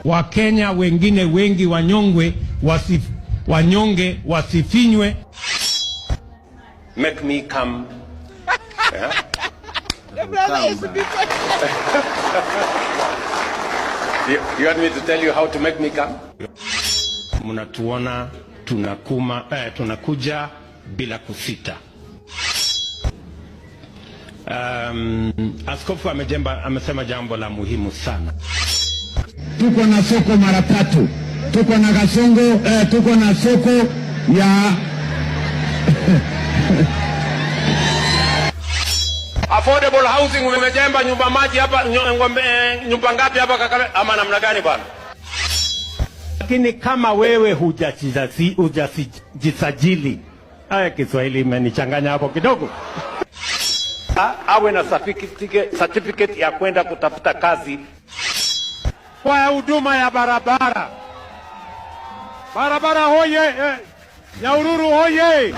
Wakenya wengine wengi wanyonge wasifinywe. Make me come. Yeah? You want me to tell you how to make me come? Mnatuona tunakuja bila kusita. Askofu amesema jambo la muhimu sana. Tuko na soko mara 3. Tuko na Kasongo, tuko na soko ya affordable housing. Umejemba nyumba maji hapa, nyumba ngapi hapa Kakamega ama namna gani bwana? Lakini kama wewe hujasajili, Kiswahili imenichanganya hapo kidogo. Awe na certificate ya kwenda kutafuta kazi kwa huduma ya barabara. Barabara hoye, Nyahururu hoye.